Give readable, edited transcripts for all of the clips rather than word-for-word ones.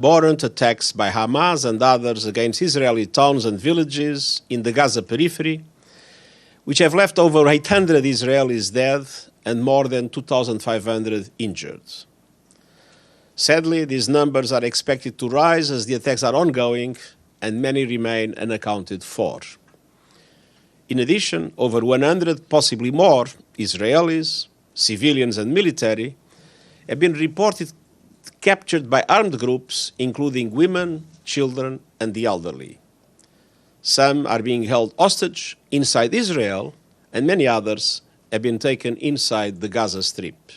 abhorrent attacks by Hamas and others against Israeli towns and villages in the Gaza periphery, which have left over 800 Israelis dead and more than 2,500 injured. Sadly, these numbers are expected to rise as the attacks are ongoing and many remain unaccounted for. In addition, over 100, possibly more, Israelis, civilians and military, have been reported captured by armed groups, including women, children, and the elderly. Some are being held hostage inside Israel, and many others have been taken inside the Gaza Strip.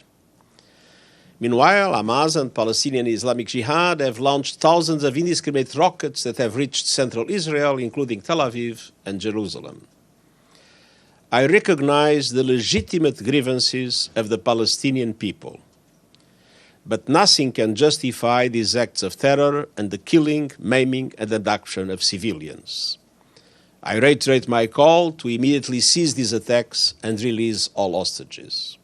Meanwhile, Hamas and Palestinian Islamic Jihad have launched thousands of indiscriminate rockets that have reached central Israel, including Tel Aviv and Jerusalem. I recognize the legitimate grievances of the Palestinian people, but nothing can justify these acts of terror and the killing, maiming, and abduction of civilians. I reiterate my call to immediately cease these attacks and release all hostages.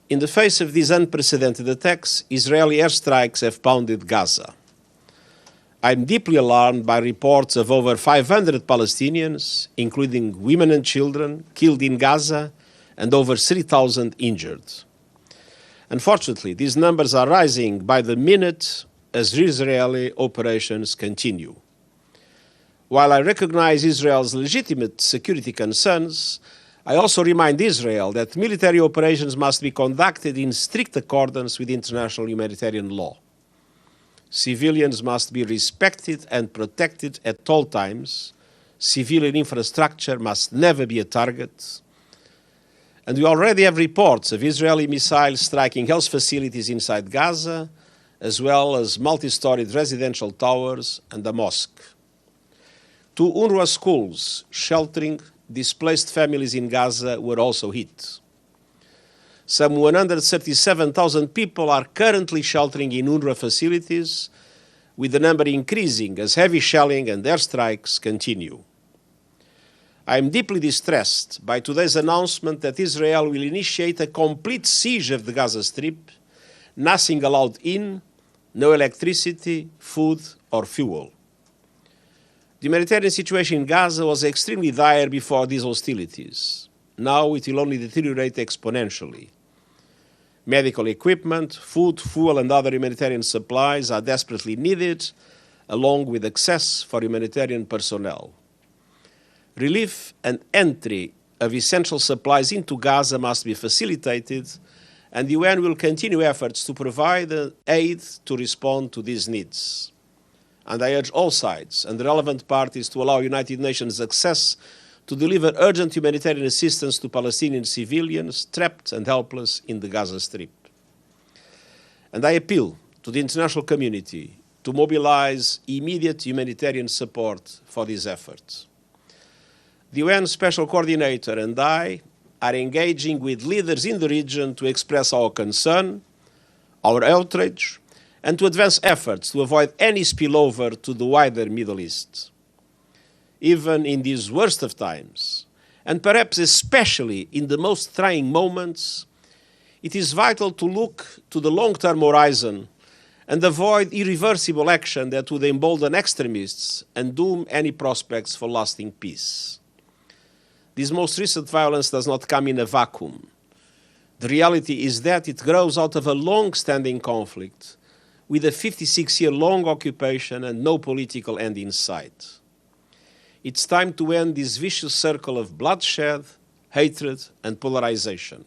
In the face of these unprecedented attacks, Israeli airstrikes have pounded Gaza. I'm deeply alarmed by reports of over 500 Palestinians, including women and children, killed in Gaza and over 3,000 injured. Unfortunately, these numbers are rising by the minute as Israeli operations continue. While I recognize Israel's legitimate security concerns, I also remind Israel that military operations must be conducted in strict accordance with international humanitarian law. Civilians must be respected and protected at all times. Civilian infrastructure must never be a target. And we already have reports of Israeli missiles striking health facilities inside Gaza, as well as multi-storied residential towers and a mosque. 2 UNRWA schools sheltering displaced families in Gaza were also hit. Some 137,000 people are currently sheltering in UNRWA facilities, with the number increasing as heavy shelling and airstrikes continue. I am deeply distressed by today's announcement that Israel will initiate a complete siege of the Gaza Strip, nothing allowed in, no electricity, food, or fuel. The humanitarian situation in Gaza was extremely dire before these hostilities. Now it will only deteriorate exponentially. Medical equipment, food, fuel, and other humanitarian supplies are desperately needed, along with access for humanitarian personnel. Relief and entry of essential supplies into Gaza must be facilitated, and the UN will continue efforts to provide aid to respond to these needs. And I urge all sides and relevant parties to allow United Nations access to deliver urgent humanitarian assistance to Palestinian civilians trapped and helpless in the Gaza Strip. And I appeal to the international community to mobilize immediate humanitarian support for these efforts. The UN Special Coordinator and I are engaging with leaders in the region to express our concern, our outrage, and to advance efforts to avoid any spillover to the wider Middle East. Even in these worst of times, and perhaps especially in the most trying moments, it is vital to look to the long-term horizon and avoid irreversible action that would embolden extremists and doom any prospects for lasting peace. This most recent violence does not come in a vacuum. The reality is that it grows out of a long-standing conflict with a 56-year-long occupation and no political end in sight. It's time to end this vicious circle of bloodshed, hatred, and polarization.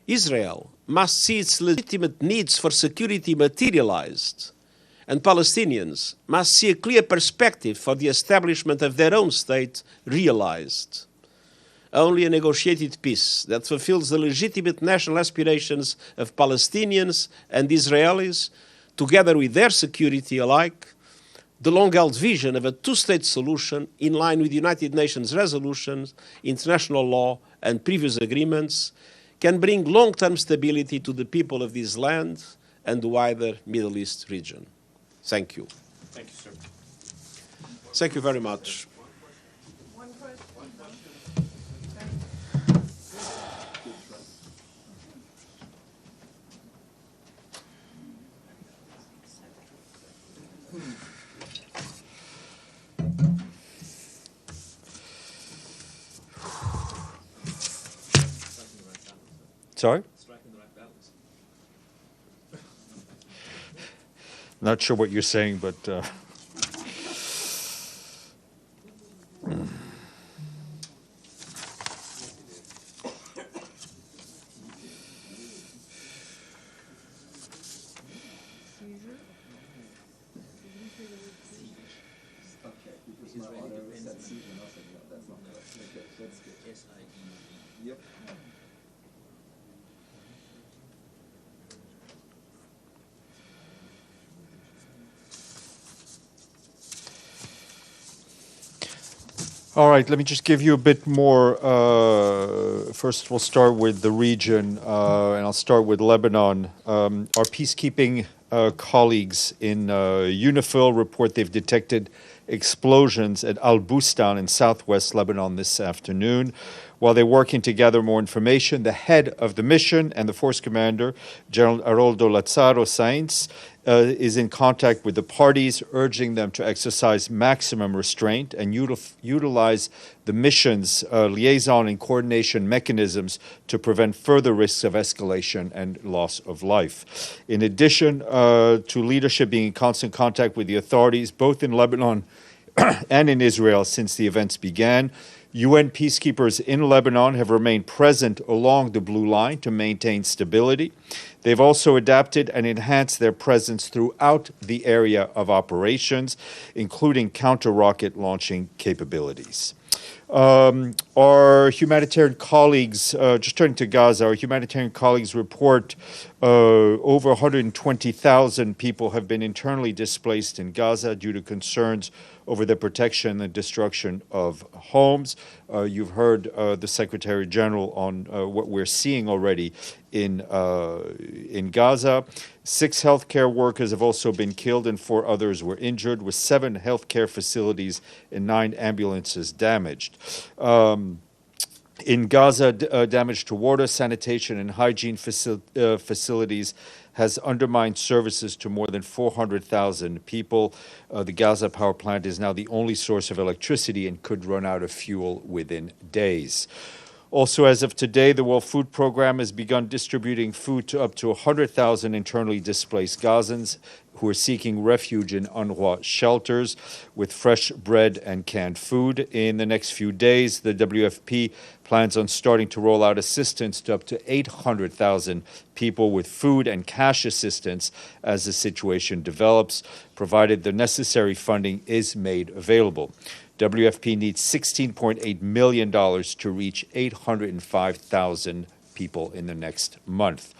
Israel must see its legitimate needs for security materialized, and Palestinians must see a clear perspective for the establishment of their own state realized. Only a negotiated peace that fulfills the legitimate national aspirations of Palestinians and Israelis, together with their security alike, the long-held vision of a two-state solution in line with United Nations resolutions, international law, and previous agreements, can bring long-term stability to the people of this land and the wider Middle East region. Thank you. Thank you, sir. Thank you very much. Sorry? Not sure what you're saying, but all right, let me just give you a bit more. First, we'll start with the region, and I'll start with Lebanon. Our peacekeeping colleagues in UNIFIL report they've detected explosions at Al Bustan in southwest Lebanon this afternoon. While they're working to gather more information, the head of the mission and the force commander, General Aroldo Lazzaro Sainz, is in contact with the parties, urging them to exercise maximum restraint and utilize the mission's liaison and coordination mechanisms to prevent further risks of escalation and loss of life. In addition to leadership being in constant contact with the authorities, both in Lebanon and in Israel since the events began, UN peacekeepers in Lebanon have remained present along the Blue Line to maintain stability. They've also adapted and enhanced their presence throughout the area of operations, including counter-rocket launching capabilities. Our humanitarian colleagues, just turning to Gaza, our humanitarian colleagues report over 120,000 people have been internally displaced in Gaza due to concerns over the protection and destruction of homes. You've heard the Secretary General on what we're seeing already in Gaza. 6 healthcare workers have also been killed and 4 others were injured, with 7 healthcare facilities and 9 ambulances damaged. In Gaza, damage to water, sanitation, and hygiene facilities has undermined services to more than 400,000 people. The Gaza power plant is now the only source of electricity and could run out of fuel within days. Also, as of today, the World Food Program has begun distributing food to up to 100,000 internally displaced Gazans who are seeking refuge in UNRWA shelters with fresh bread and canned food. In the next few days, the WFP plans on starting to roll out assistance to up to 800,000 people with food and cash assistance as the situation develops, provided the necessary funding is made available. WFP needs $16.8 million to reach 805,000 people in the next month.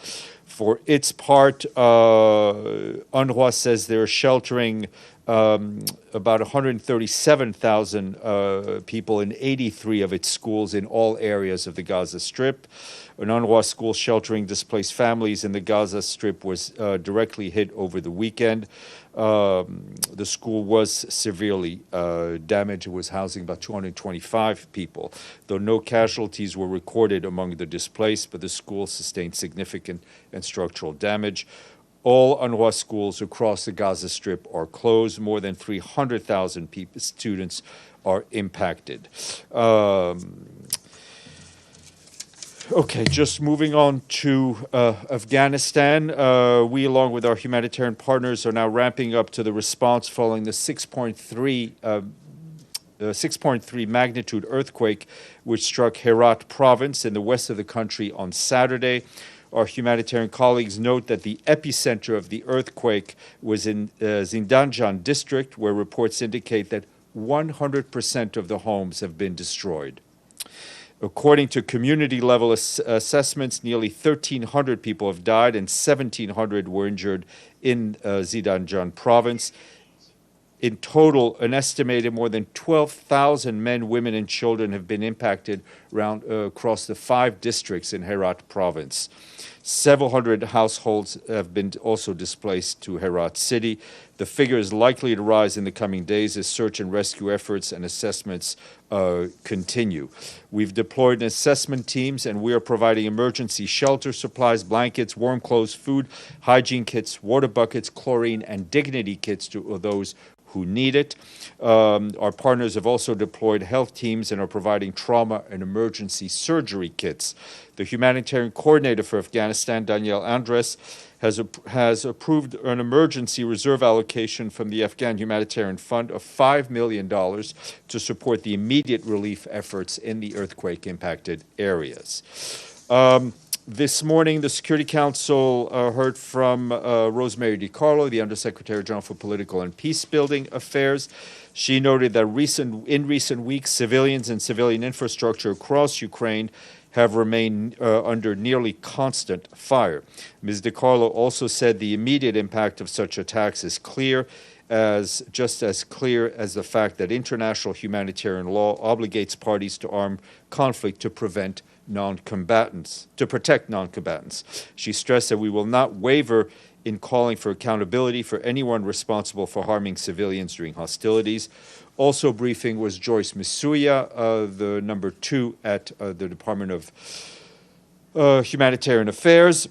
For its part, UNRWA says they're sheltering about 137,000 people in 83 of its schools in all areas of the Gaza Strip. An UNRWA school sheltering displaced families in the Gaza Strip was directly hit over the weekend. The school was severely damaged. It was housing about 225 people, though no casualties were recorded among the displaced, but the school sustained significant and structural damage. All UNRWA schools across the Gaza Strip are closed. More than 300,000 students are impacted. Okay, just moving on to Afghanistan. We, along with our humanitarian partners, are now ramping up to the response following the 6.3 magnitude earthquake which struck Herat province in the west of the country on Saturday. Our humanitarian colleagues note that the epicenter of the earthquake was in Zindanjan district, where reports indicate that 100% of the homes have been destroyed. According to community-level assessments, nearly 1,300 people have died and 1,700 were injured in Zindanjan province. In total, an estimated more than 12,000 men, women, and children have been impacted across the 5 districts in Herat province. Several hundred households have been also displaced to Herat city. The figure is likely to rise in the coming days as search and rescue efforts and assessments continue. We've deployed assessment teams, and we are providing emergency shelter supplies, blankets, warm clothes, food, hygiene kits, water buckets, chlorine, and dignity kits to those who need it. Our partners have also deployed health teams and are providing trauma and emergency surgery kits. The humanitarian coordinator for Afghanistan, Daniel Andres, has approved an emergency reserve allocation from the Afghan Humanitarian Fund of $5 million to support the immediate relief efforts in the earthquake-impacted areas. This morning, the Security Council heard from Rosemary DiCarlo, the Undersecretary General for Political and Peace-Building Affairs. She noted that in recent weeks, civilians and civilian infrastructure across Ukraine have remained under nearly constant fire. Ms. DiCarlo also said the immediate impact of such attacks is just as clear as the fact that international humanitarian law obligates parties to armed conflict to protect non-combatants. She stressed that we will not waver in calling for accountability for anyone responsible for harming civilians during hostilities. Also briefing was Joyce Misuya, the number 2 at the Department of Humanitarian Affairs.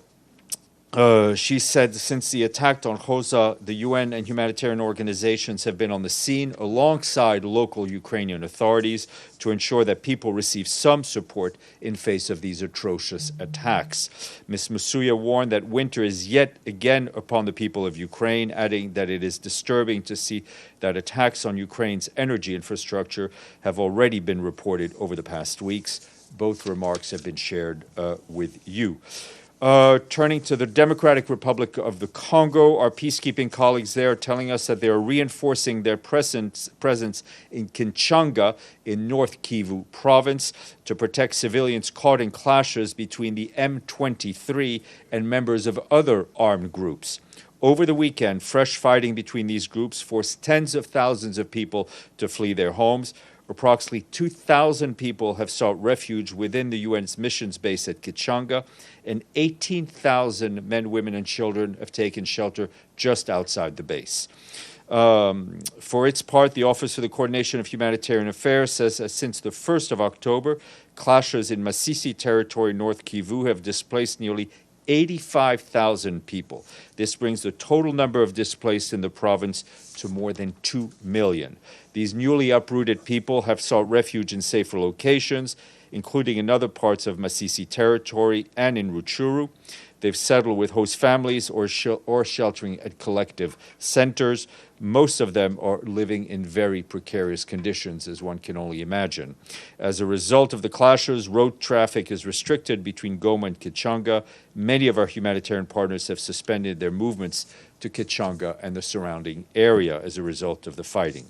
She said since the attack on Gaza, the UN and humanitarian organizations have been on the scene alongside local Ukrainian authorities to ensure that people receive some support in face of these atrocious attacks. Ms. Masuya warned that winter is yet again upon the people of Ukraine, adding that it is disturbing to see that attacks on Ukraine's energy infrastructure have already been reported over the past weeks. Both remarks have been shared with you. Turning to the Democratic Republic of the Congo, our peacekeeping colleagues there are telling us that they are reinforcing their presence in Kinshasa in North Kivu province to protect civilians caught in clashes between the M23 and members of other armed groups. Over the weekend, fresh fighting between these groups forced tens of thousands of people to flee their homes. Approximately 2,000 people have sought refuge within the UN's missions base at Kinshasa, and 18,000 men, women, and children have taken shelter just outside the base. For its part, the Office for the Coordination of Humanitarian Affairs says that since the 1st of October, clashes in Masisi territory, North Kivu, have displaced nearly 85,000 people. This brings the total number of displaced in the province to more than 2 million. These newly uprooted people have sought refuge in safer locations, including in other parts of Masisi territory and in Rutshuru. They've settled with host families or sheltering at collective centers. Most of them are living in very precarious conditions, as one can only imagine. As a result of the clashes, road traffic is restricted between Goma and Kinshasa. Many of our humanitarian partners have suspended their movements to Kinshasa and the surrounding area as a result of the fighting.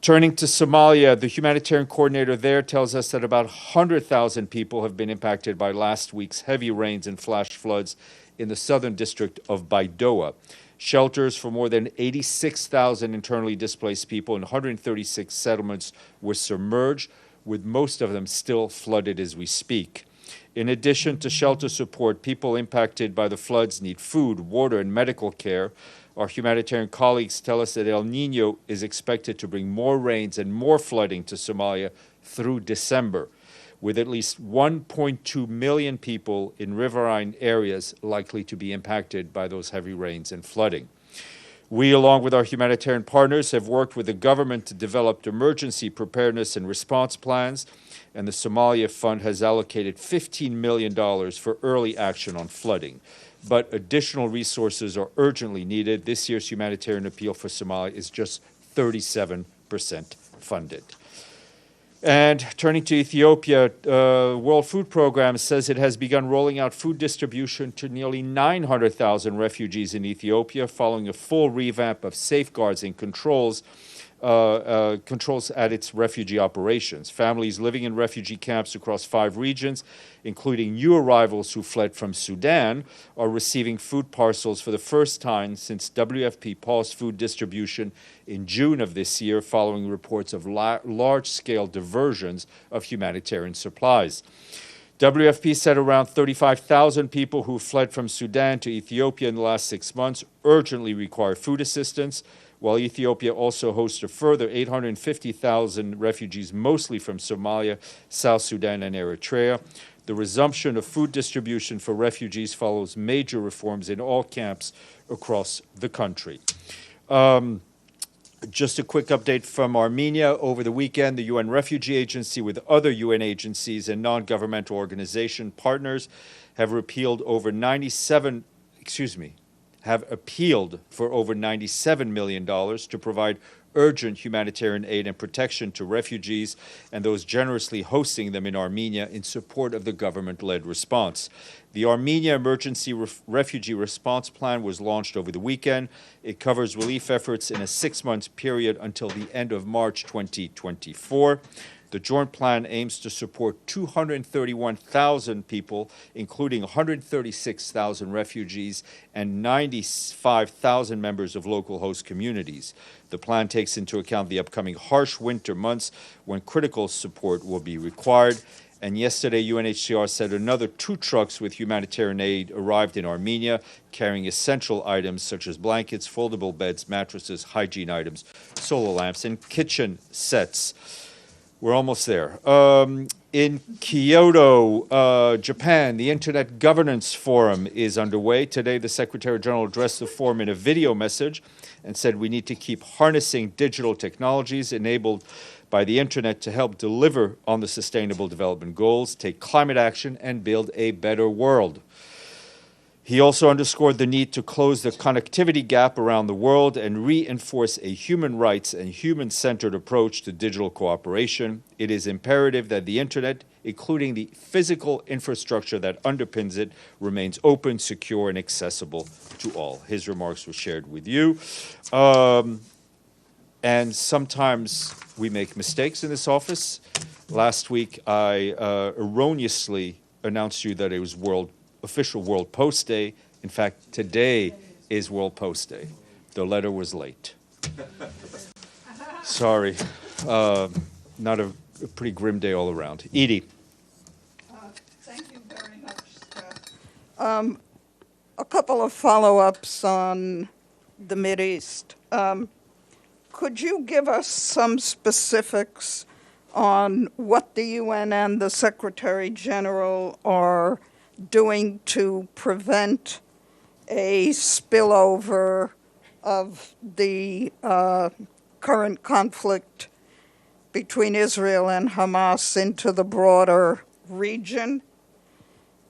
Turning to Somalia, the humanitarian coordinator there tells us that about 100,000 people have been impacted by last week's heavy rains and flash floods in the southern district of Baidoa. Shelters for more than 86,000 internally displaced people in 136 settlements were submerged, with most of them still flooded as we speak. In addition to shelter support, people impacted by the floods need food, water, and medical care. Our humanitarian colleagues tell us that El Niño is expected to bring more rains and more flooding to Somalia through December, with at least 1.2 million people in riverine areas likely to be impacted by those heavy rains and flooding. We, along with our humanitarian partners, have worked with the government to develop emergency preparedness and response plans, and the Somalia Fund has allocated $15 million for early action on flooding. But additional resources are urgently needed. This year's humanitarian appeal for Somalia is just 37% funded. And turning to Ethiopia, World Food Program says it has begun rolling out food distribution to nearly 900,000 refugees in Ethiopia following a full revamp of safeguards and controls at its refugee operations. Families living in refugee camps across 5 regions, including new arrivals who fled from Sudan, are receiving food parcels for the first time since WFP paused food distribution in June of this year following reports of large-scale diversions of humanitarian supplies. WFP said around 35,000 people who fled from Sudan to Ethiopia in the last 6 months urgently require food assistance, while Ethiopia also hosts a further 850,000 refugees, mostly from Somalia, South Sudan, and Eritrea. The resumption of food distribution for refugees follows major reforms in all camps across the country. Just a quick update from Armenia. Over the weekend, the UN Refugee Agency with other UN agencies and non-governmental organization partners have appealed for over $97 million to provide urgent humanitarian aid and protection to refugees and those generously hosting them in Armenia in support of the government-led response. The Armenia Emergency Refugee Response Plan was launched over the weekend. It covers relief efforts in a 6-month period until the end of March 2024. The joint plan aims to support 231,000 people, including 136,000 refugees and 95,000 members of local host communities. The plan takes into account the upcoming harsh winter months when critical support will be required. And yesterday, UNHCR said another 2 trucks with humanitarian aid arrived in Armenia, carrying essential items such as blankets, foldable beds, mattresses, hygiene items, solar lamps, and kitchen sets. We're almost there. In Kyoto, Japan, the Internet Governance Forum is underway. Today, the Secretary General addressed the forum in a video message and said we need to keep harnessing digital technologies enabled by the Internet to help deliver on the Sustainable Development Goals, take climate action, and build a better world. He also underscored the need to close the connectivity gap around the world and reinforce a human rights and human-centered approach to digital cooperation. It is imperative that the Internet, including the physical infrastructure that underpins it, remains open, secure, and accessible to all. His remarks were shared with you. And sometimes we make mistakes in this office. Last week, I erroneously announced to you that it was official World Post Day. In fact, today is World Post Day. The letter was late. Sorry. Not a pretty grim day all around. Edie. Thank you very much, Scott. A couple of follow-ups on the Mideast. Could you give us some specifics on what the UN and the Secretary General are doing to prevent a spillover of the current conflict between Israel and Hamas into the broader region?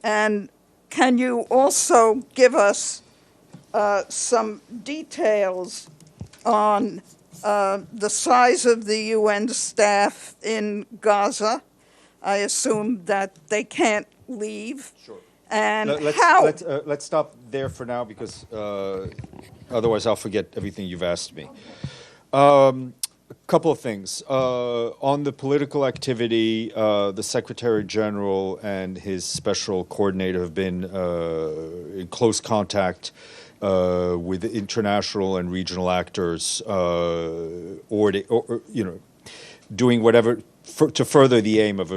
And can you also give us some details on the size of the UN staff in Gaza? I assume that they can't leave. Sure. And let's stop there for now because otherwise I'll forget everything you've asked me. A couple of things. On the political activity, the Secretary General and his special coordinator have been in close contact with international and regional actors, doing whatever to further the aim of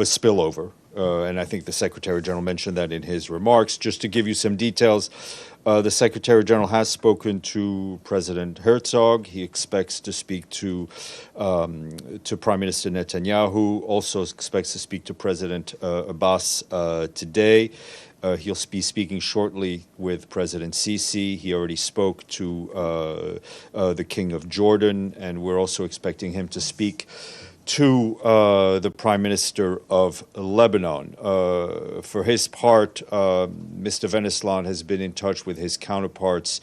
a spillover. And I think the Secretary General mentioned that in his remarks. Just to give you some details, the Secretary General has spoken to President Herzog. He expects to speak to Prime Minister Netanyahu. Also expects to speak to President Abbas today. He'll be speaking shortly with President Sisi. He already spoke to the King of Jordan, and we're also expecting him to speak to the Prime Minister of Lebanon. For his part, Mr. Veneslan has been in touch with his counterparts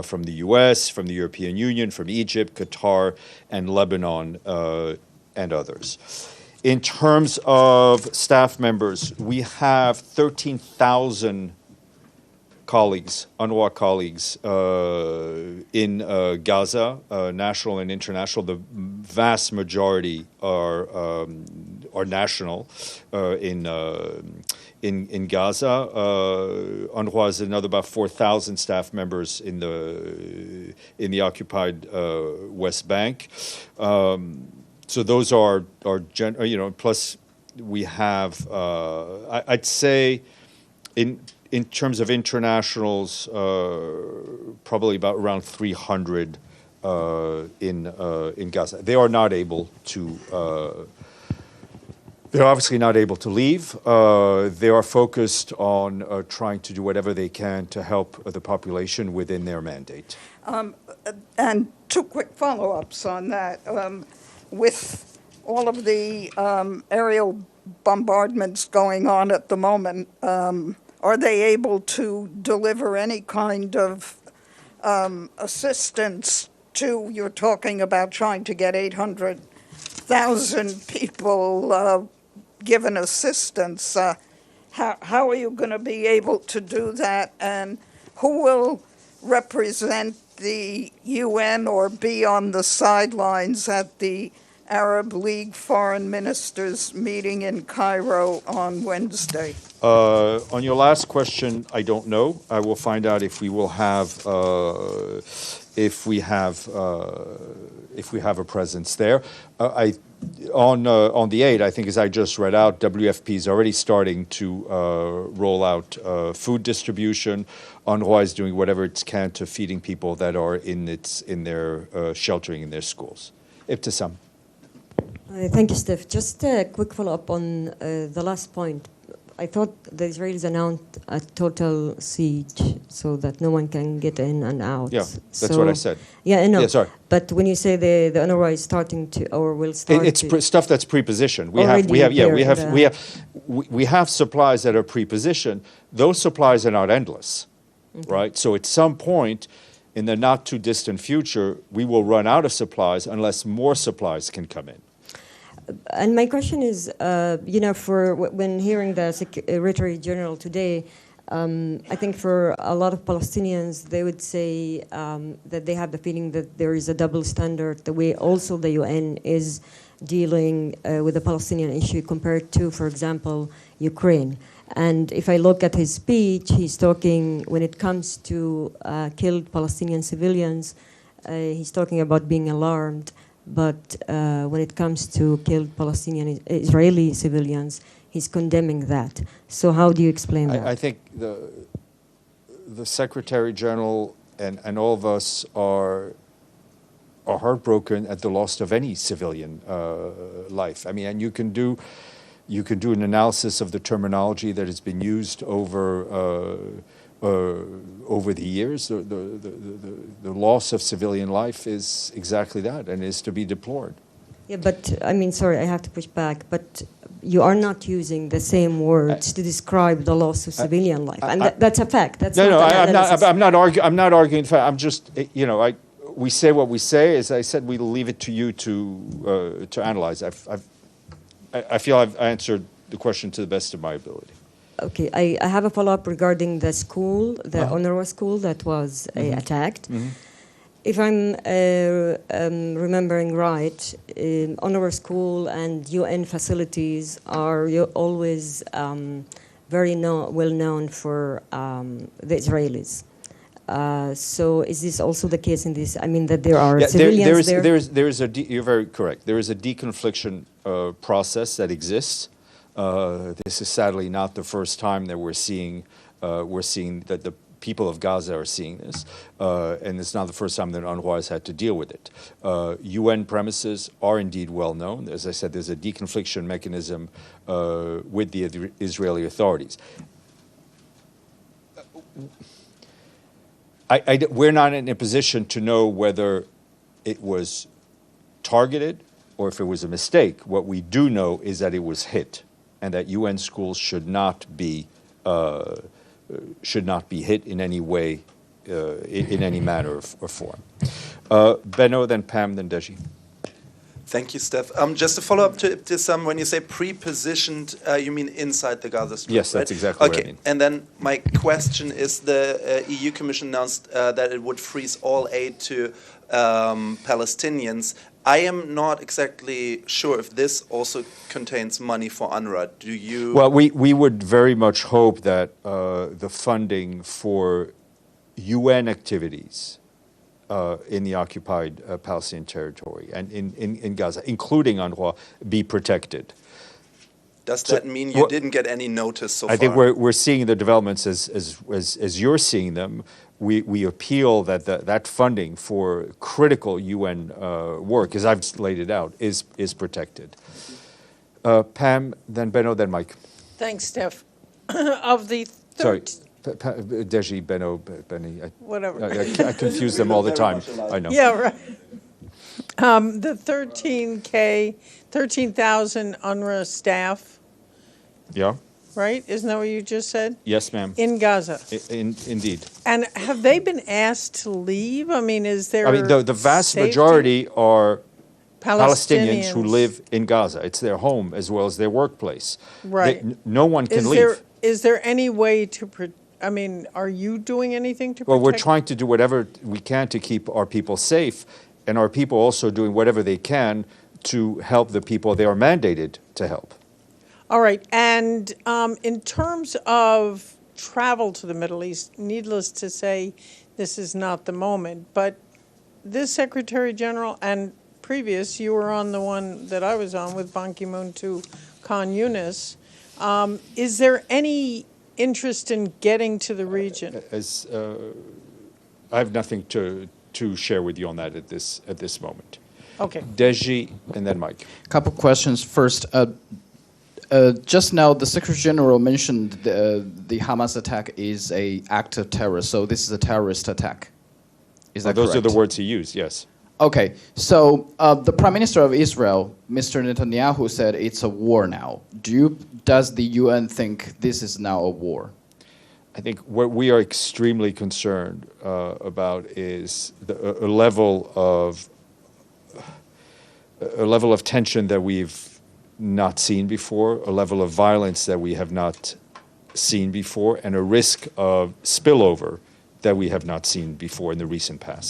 from the U.S., from the European Union, from Egypt, Qatar, and Lebanon, and others. In terms of staff members, we have 13,000 colleagues, UNRWA colleagues, in Gaza, national and international. The vast majority are national in Gaza. UNRWA has another about 4,000 staff members in the occupied West Bank. So those are plus we have, I'd say, in terms of internationals, probably about around 300 in Gaza. They are not able to. They're obviously not able to leave. They are focused on trying to do whatever they can to help the population within their mandate. And two quick follow-ups on that. With all of the aerial bombardments going on at the moment, are they able to deliver any kind of assistance to, you're talking about trying to get 800,000 people given assistance. How are you going to be able to do that, and who will represent the UN or be on the sidelines at the Arab League foreign ministers meeting in Cairo on Wednesday? On your last question, I don't know. I will find out if we will have if we have a presence there. On the aid, I think, as I just read out, WFP is already starting to roll out food distribution. UNRWA is doing whatever it can to feeding people that are in their sheltering in their schools. Ibtisam. Thank you, Steph. Just a quick follow-up on the last point. I thought the Israelis announced a total siege so that no one can get in and out. Yeah, that's what I said. Yeah, I know. Yeah, sorry. But when you say the UNRWA is starting to, or will start it's stuff that's prepositioned. We have supplies that are prepositioned. Those supplies are not endless, right? So at some point in the not too distant future, we will run out of supplies unless more supplies can come in. And my question is, for when hearing the Secretary General today, I think for a lot of Palestinians, they would say that they have the feeling that there is a double standard, the way also the UN is dealing with the Palestinian issue compared to, for example, Ukraine. And if I look at his speech, he's talking, when it comes to killed Palestinian civilians, he's talking about being alarmed. But when it comes to killed Palestinian Israeli civilians, he's condemning that. So how do you explain that? I think the Secretary General and all of us are heartbroken at the loss of any civilian life. I mean, and you can do an analysis of the terminology that has been used over the years. The loss of civilian life is exactly that, and is to be deplored. Yeah, but I mean, sorry, I have to push back, but you are not using the same words to describe the loss of civilian life, and that's a fact. That's I'm not arguing the fact. I'm just, we say what we say. As I said, we'll leave it to you to analyze. I feel I've answered the question to the best of my ability. Okay, I have a follow-up regarding the school, the UNRWA school that was attacked. Mm-hmm. If I'm remembering right, UNRWA school and UN facilities are always very well known for the Israelis. So is this also the case in this? I mean, that there are civilians there? You're very correct. There is a deconfliction process that exists. This is sadly not the first time that we're seeing that the people of Gaza are seeing this, and it's not the first time that UNRWA has had to deal with it. UN premises are indeed well known. As I said, there's a deconfliction mechanism with the Israeli authorities. We're not in a position to know whether it was targeted or if it was a mistake. What we do know is that it was hit, and that UN schools should not be hit in any way, in any manner or form. Benno, then Pam, then Deji. Thank you, Steph. Just a follow-up to Ibtisam, when you say pre-positioned, you mean inside the Gaza Strip, yes, that's exactly what I mean. And then my question is, the EU Commission announced that it would freeze all aid to Palestinians. I am not exactly sure if this also contains money for UNRWA. Do you? Well, we would very much hope that the funding for UN activities in the occupied Palestinian territory and in Gaza, including UNRWA, be protected. Does that mean you didn't get any notice so far? I think we're seeing the developments as you're seeing them. We appeal that funding for critical UN work, as I've laid it out, is protected. Pam, then Benno, then Mike. Thanks, Steph. Of the Sorry, Deji, Benno, Benny. whatever. I confuse them all the time. I know. Yeah, right. The 13,000 UNRWA staff, Yeah. right? Isn't that what you just said? Yes, ma'am. In Gaza. Indeed. And have they been asked to leave? I mean, is there I mean, the vast safety? majority are Palestinians who Palestinians. live in Gaza. It's their home as well as their workplace. Right. No one can leave. Is there any way to, I mean, are you doing anything to Well, protect? we're trying to do whatever we can to keep our people safe, and our people also doing whatever they can to help the people they are mandated to help. All right, and in terms of travel to the Middle East, needless to say, this is not the moment, but this Secretary General and previous, you were on the one that I was on with Ban Ki-moon to Khan Yunis. Is there any interest in getting to the region? I have nothing to share with you on that at this moment. Okay. Deji, and then Mike. Couple questions. First, just now the Secretary General mentioned the Hamas attack is an act of terror, so this is a terrorist attack. Is that Those correct? are the words he used, yes. Okay, so the Prime Minister of Israel, Mr. Netanyahu, said it's a war now. Does the UN think this is now a war? I think what we are extremely concerned about is a level of tension that we've not seen before, a level of violence that we have not seen before, and a risk of spillover that we have not seen before in the recent past.